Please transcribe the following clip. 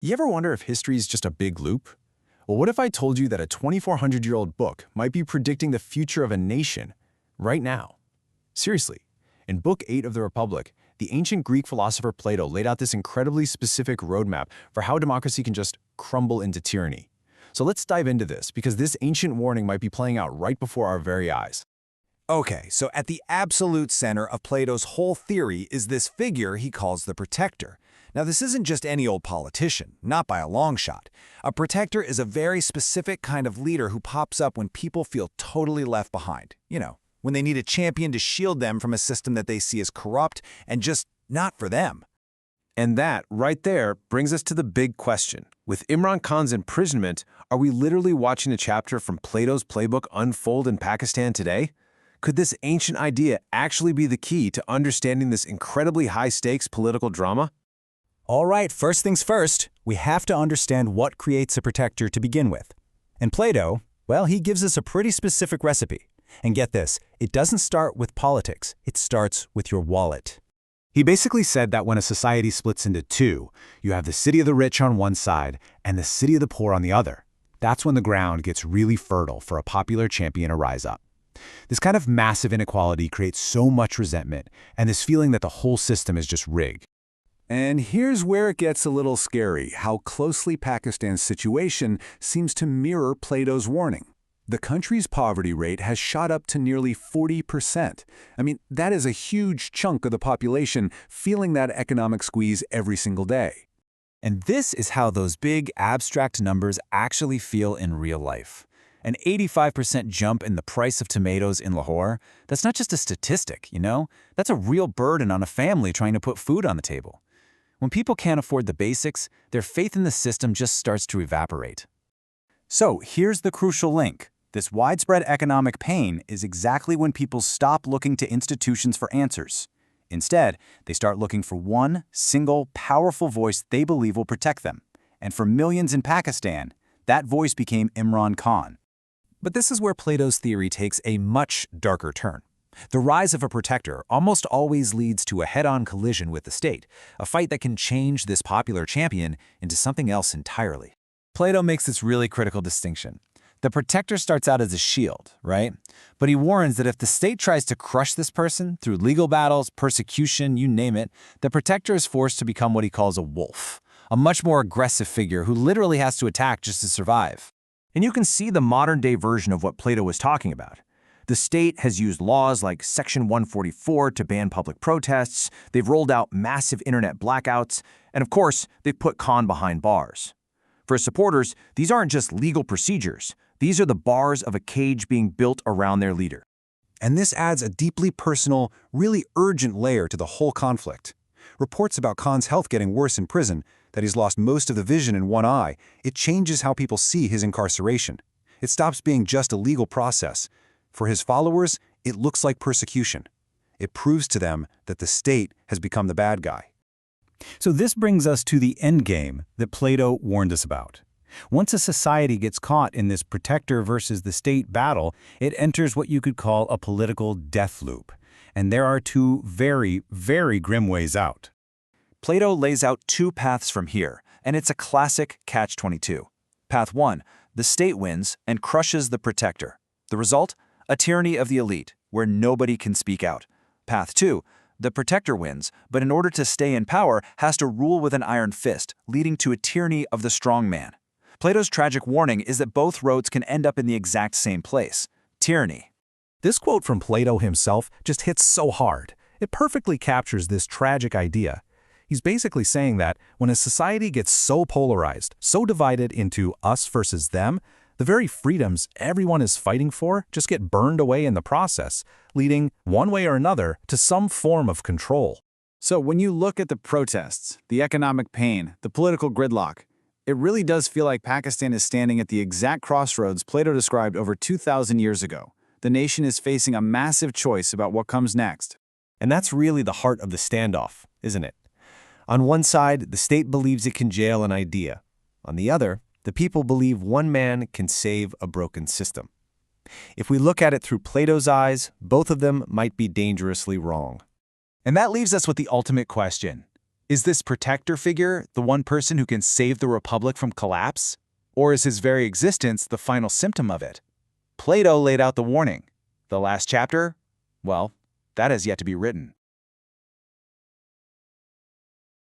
You ever wonder if history is just a big loop? Well, what if I told you that a 2,400-year-old book might be predicting the future of a nation right now? Seriously, in Book 8 of the Republic, the ancient Greek philosopher Plato laid out this incredibly specific roadmap for how democracy can just crumble into tyranny. So let's dive into this, because this ancient warning might be playing out right before our very eyes. Okay, so at the absolute center of Plato's whole theory is this figure he calls the protector. Now, this isn't just any old politician, not by a long shot. A protector is a very specific kind of leader who pops up when people feel totally left behind. You know, when they need a champion to shield them from a system that they see as corrupt and just not for them. And that, right there, brings us to the big question. With Imran Khan's imprisonment, are we literally watching a chapter from Plato's playbook unfold in Pakistan today? Could this ancient idea actually be the key to understanding this incredibly high-stakes political drama? All right, first things first, we have to understand what creates a protector to begin with. And Plato, well, he gives us a pretty specific recipe. And get this, it doesn't start with politics, it starts with your wallet. He basically said that when a society splits into two, you have the city of the rich on one side and the city of the poor on the other. That's when the ground gets really fertile for a popular champion to rise up. This kind of massive inequality creates so much resentment and this feeling that the whole system is just rigged. And here's where it gets a little scary, how closely Pakistan's situation seems to mirror Plato's warning. The country's poverty rate has shot up to nearly 40%. I mean, that is a huge chunk of the population feeling that economic squeeze every single day. And this is how those big, abstract numbers actually feel in real life. An 85% jump in the price of tomatoes in Lahore, that's not just a statistic, you know? That's a real burden on a family trying to put food on the table. When people can't afford the basics, their faith in the system just starts to evaporate. So here's the crucial link. This widespread economic pain is exactly when people stop looking to institutions for answers. Instead, they start looking for one single, powerful voice they believe will protect them. And for millions in Pakistan, that voice became Imran Khan. But this is where Plato's theory takes a much darker turn. The rise of a protector almost always leads to a head-on collision with the state, a fight that can change this popular champion into something else entirely. Plato makes this really critical distinction. The protector starts out as a shield, right? But he warns that if the state tries to crush this person through legal battles, persecution, you name it, the protector is forced to become what he calls a wolf, a much more aggressive figure who literally has to attack just to survive. And you can see the modern-day version of what Plato was talking about. The state has used laws like Section 144 to ban public protests, they've rolled out massive internet blackouts, and of course, they've put Khan behind bars. For his supporters, these aren't just legal procedures, these are the bars of a cage being built around their leader. And this adds a deeply personal, really urgent layer to the whole conflict. Reports about Khan's health getting worse in prison, that he's lost most of the vision in one eye, it changes how people see his incarceration. It stops being just a legal process. For his followers, it looks like persecution. It proves to them that the state has become the bad guy. So this brings us to the endgame that Plato warned us about. Once a society gets caught in this protector versus the state battle, it enters what you could call a political death loop. And there are two very, very grim ways out. Plato lays out two paths from here, and it's a classic catch-22. Path 1, the state wins and crushes the protector. The result? A tyranny of the elite, where nobody can speak out. Path 2, the protector wins, but in order to stay in power, has to rule with an iron fist, leading to a tyranny of the strong man. Plato's tragic warning is that both roads can end up in the exact same place: tyranny. This quote from Plato himself just hits so hard. It perfectly captures this tragic idea. He's basically saying that when a society gets so polarized, so divided into us versus them, the very freedoms everyone is fighting for just get burned away in the process, leading, one way or another, to some form of control. So when you look at the protests, the economic pain, the political gridlock, it really does feel like Pakistan is standing at the exact crossroads Plato described over 2,000 years ago. The nation is facing a massive choice about what comes next. And that's really the heart of the standoff, isn't it? On one side, the state believes it can jail an idea. On the other, the people believe one man can save a broken system. If we look at it through Plato's eyes, both of them might be dangerously wrong. And that leaves us with the ultimate question. Is this protector figure the one person who can save the republic from collapse? Or is his very existence the final symptom of it? Plato laid out the warning. The last chapter? Well, that has yet to be written.